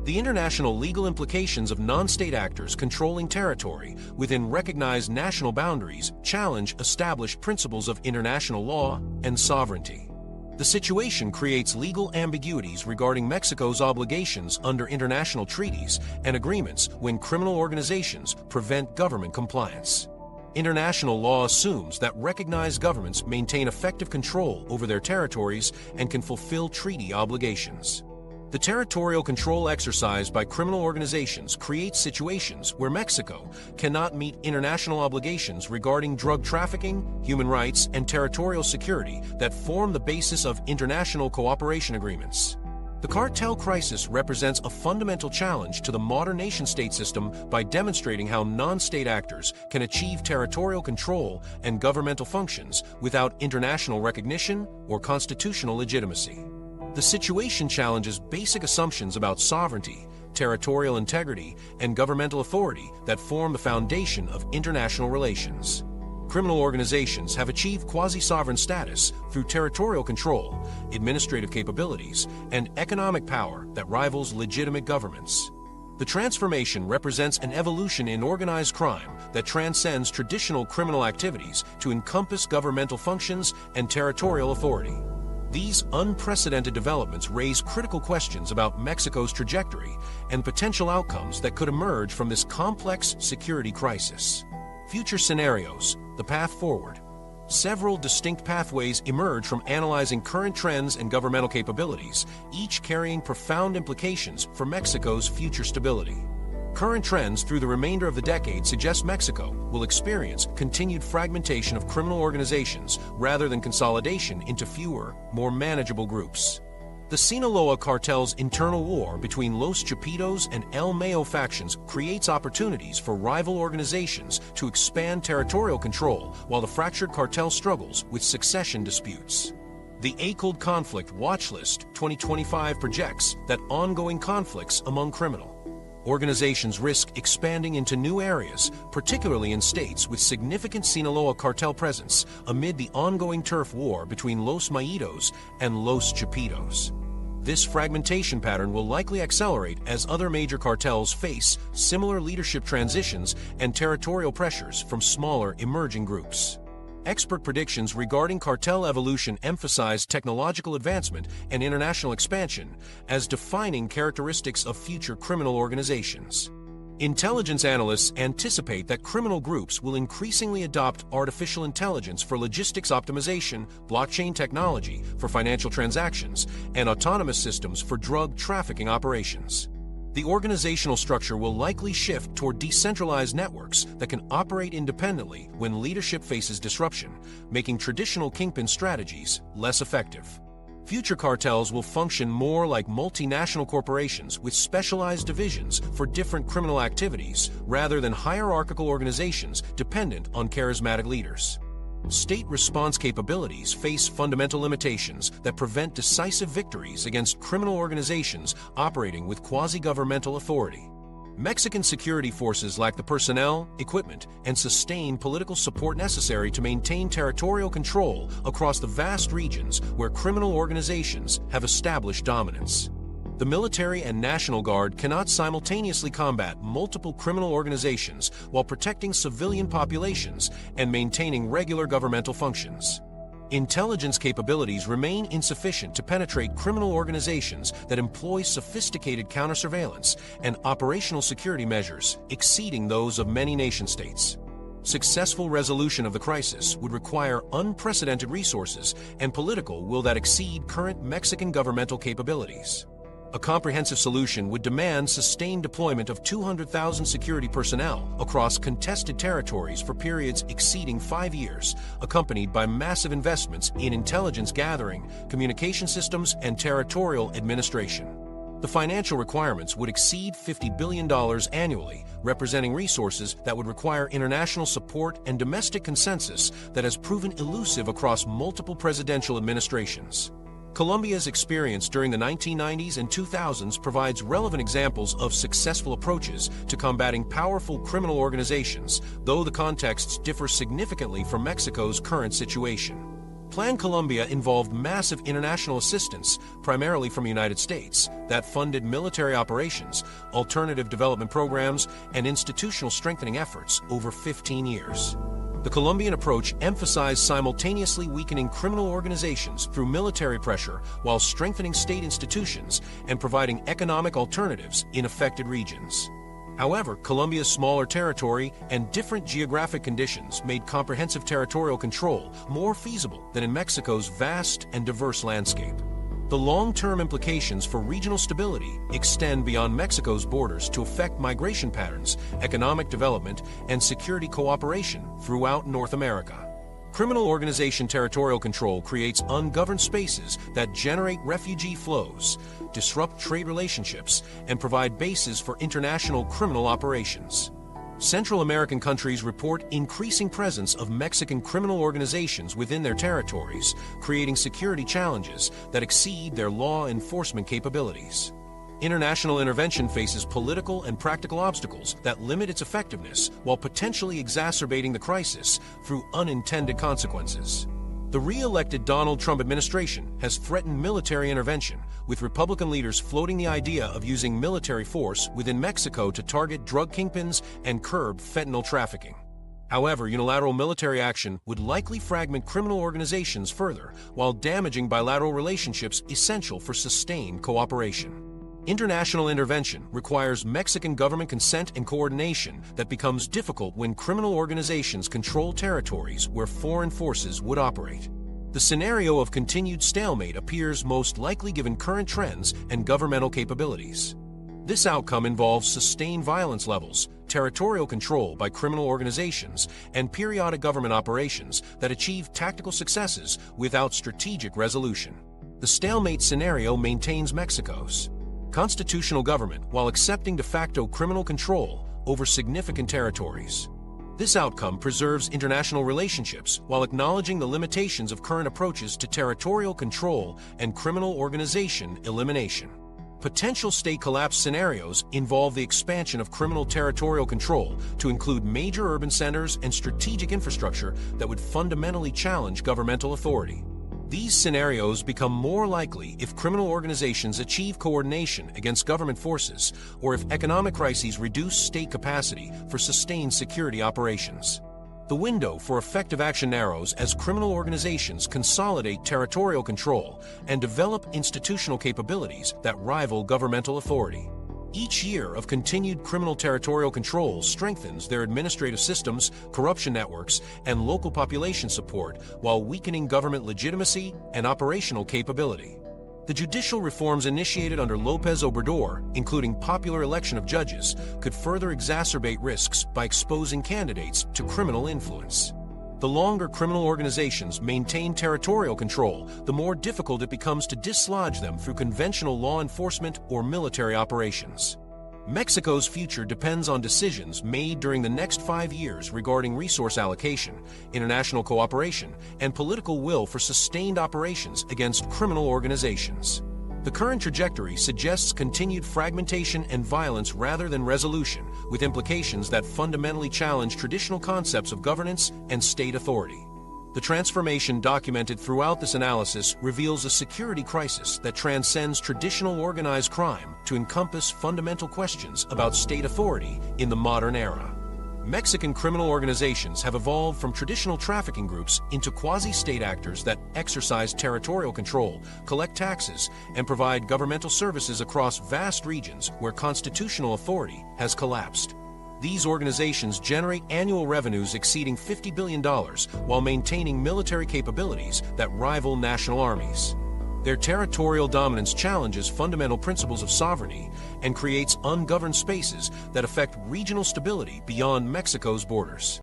The international legal implications of non-state actors controlling territory within recognized national boundaries challenge established principles of international law and sovereignty. The situation creates legal ambiguities regarding Mexico's obligations under international treaties and agreements when criminal organizations prevent government compliance. International law assumes that recognized governments maintain effective control over their territories and can fulfill treaty obligations. The territorial control exercised by criminal organizations creates situations where Mexico cannot meet international obligations regarding drug trafficking, human rights, and territorial security that form the basis of international cooperation agreements. The cartel crisis represents a fundamental challenge to the modern nation-state system by demonstrating how non-state actors can achieve territorial control and governmental functions without international recognition or constitutional legitimacy. The situation challenges basic assumptions about sovereignty, territorial integrity, and governmental authority that form the foundation of international relations. Criminal organizations have achieved quasi-sovereign status through territorial control, administrative capabilities, and economic power that rivals legitimate governments. The transformation represents an evolution in organized crime that transcends traditional criminal activities to encompass governmental functions and territorial authority. These unprecedented developments raise critical questions about Mexico's trajectory and potential outcomes that could emerge from this complex security crisis. Future scenarios, the path forward. Several distinct pathways emerge from analyzing current trends and governmental capabilities, each carrying profound implications for Mexico's future stability. Current trends through the remainder of the decade suggest Mexico will experience continued fragmentation of criminal organizations rather than consolidation into fewer, more manageable groups. The Sinaloa cartel's internal war between Los Chapitos and El Mayo factions creates opportunities for rival organizations to expand territorial control while the fractured cartel struggles with succession disputes. The ACOLD Conflict Watch List 2025 projects that ongoing conflicts among criminal organizations risk expanding into new areas, particularly in states with significant Sinaloa cartel presence, amid the ongoing turf war between Los Mayitos and Los Chapitos. This fragmentation pattern will likely accelerate as other major cartels face similar leadership transitions and territorial pressures from smaller emerging groups. Expert predictions regarding cartel evolution emphasize technological advancement and international expansion as defining characteristics of future criminal organizations. Intelligence analysts anticipate that criminal groups will increasingly adopt artificial intelligence for logistics optimization, blockchain technology for financial transactions, and autonomous systems for drug trafficking operations. The organizational structure will likely shift toward decentralized networks that can operate independently when leadership faces disruption, making traditional kingpin strategies less effective. Future cartels will function more like multinational corporations with specialized divisions for different criminal activities rather than hierarchical organizations dependent on charismatic leaders. State response capabilities face fundamental limitations that prevent decisive victories against criminal organizations operating with quasi-governmental authority. Mexican security forces lack the personnel, equipment, and sustained political support necessary to maintain territorial control across the vast regions where criminal organizations have established dominance. The military and National Guard cannot simultaneously combat multiple criminal organizations while protecting civilian populations and maintaining regular governmental functions. Intelligence capabilities remain insufficient to penetrate criminal organizations that employ sophisticated counter-surveillance and operational security measures exceeding those of many nation-states. Successful resolution of the crisis would require unprecedented resources and political will that exceed current Mexican governmental capabilities. A comprehensive solution would demand sustained deployment of 200,000 security personnel across contested territories for periods exceeding 5 years, accompanied by massive investments in intelligence gathering, communication systems, and territorial administration. The financial requirements would exceed $50 billion annually, representing resources that would require international support and domestic consensus that has proven elusive across multiple presidential administrations. Colombia's experience during the 1990s and 2000s provides relevant examples of successful approaches to combating powerful criminal organizations, though the contexts differ significantly from Mexico's current situation. Plan Colombia involved massive international assistance, primarily from the United States, that funded military operations, alternative development programs, and institutional strengthening efforts over 15 years. The Colombian approach emphasized simultaneously weakening criminal organizations through military pressure while strengthening state institutions and providing economic alternatives in affected regions. However, Colombia's smaller territory and different geographic conditions made comprehensive territorial control more feasible than in Mexico's vast and diverse landscape. The long-term implications for regional stability extend beyond Mexico's borders to affect migration patterns, economic development, and security cooperation throughout North America. Criminal organization territorial control creates ungoverned spaces that generate refugee flows, disrupt trade relationships, and provide bases for international criminal operations. Central American countries report increasing presence of Mexican criminal organizations within their territories, creating security challenges that exceed their law enforcement capabilities. International intervention faces political and practical obstacles that limit its effectiveness while potentially exacerbating the crisis through unintended consequences. The re-elected Donald Trump administration has threatened military intervention, with Republican leaders floating the idea of using military force within Mexico to target drug kingpins and curb fentanyl trafficking. However, unilateral military action would likely fragment criminal organizations further, while damaging bilateral relationships essential for sustained cooperation. International intervention requires Mexican government consent and coordination that becomes difficult when criminal organizations control territories where foreign forces would operate. The scenario of continued stalemate appears most likely given current trends and governmental capabilities. This outcome involves sustained violence levels, territorial control by criminal organizations, and periodic government operations that achieve tactical successes without strategic resolution. The stalemate scenario maintains Mexico's constitutional government while accepting de facto criminal control over significant territories. This outcome preserves international relationships while acknowledging the limitations of current approaches to territorial control and criminal organization elimination. Potential state collapse scenarios involve the expansion of criminal territorial control to include major urban centers and strategic infrastructure that would fundamentally challenge governmental authority. These scenarios become more likely if criminal organizations achieve coordination against government forces or if economic crises reduce state capacity for sustained security operations. The window for effective action narrows as criminal organizations consolidate territorial control and develop institutional capabilities that rival governmental authority. Each year of continued criminal territorial control strengthens their administrative systems, corruption networks, and local population support while weakening government legitimacy and operational capability. The judicial reforms initiated under López Obrador, including popular election of judges, could further exacerbate risks by exposing candidates to criminal influence. The longer criminal organizations maintain territorial control, the more difficult it becomes to dislodge them through conventional law enforcement or military operations. Mexico's future depends on decisions made during the next 5 years regarding resource allocation, international cooperation, and political will for sustained operations against criminal organizations. The current trajectory suggests continued fragmentation and violence rather than resolution, with implications that fundamentally challenge traditional concepts of governance and state authority. The transformation documented throughout this analysis reveals a security crisis that transcends traditional organized crime to encompass fundamental questions about state authority in the modern era. Mexican criminal organizations have evolved from traditional trafficking groups into quasi-state actors that exercise territorial control, collect taxes, and provide governmental services across vast regions where constitutional authority has collapsed. These organizations generate annual revenues exceeding $50 billion while maintaining military capabilities that rival national armies. Their territorial dominance challenges fundamental principles of sovereignty and creates ungoverned spaces that affect regional stability beyond Mexico's borders.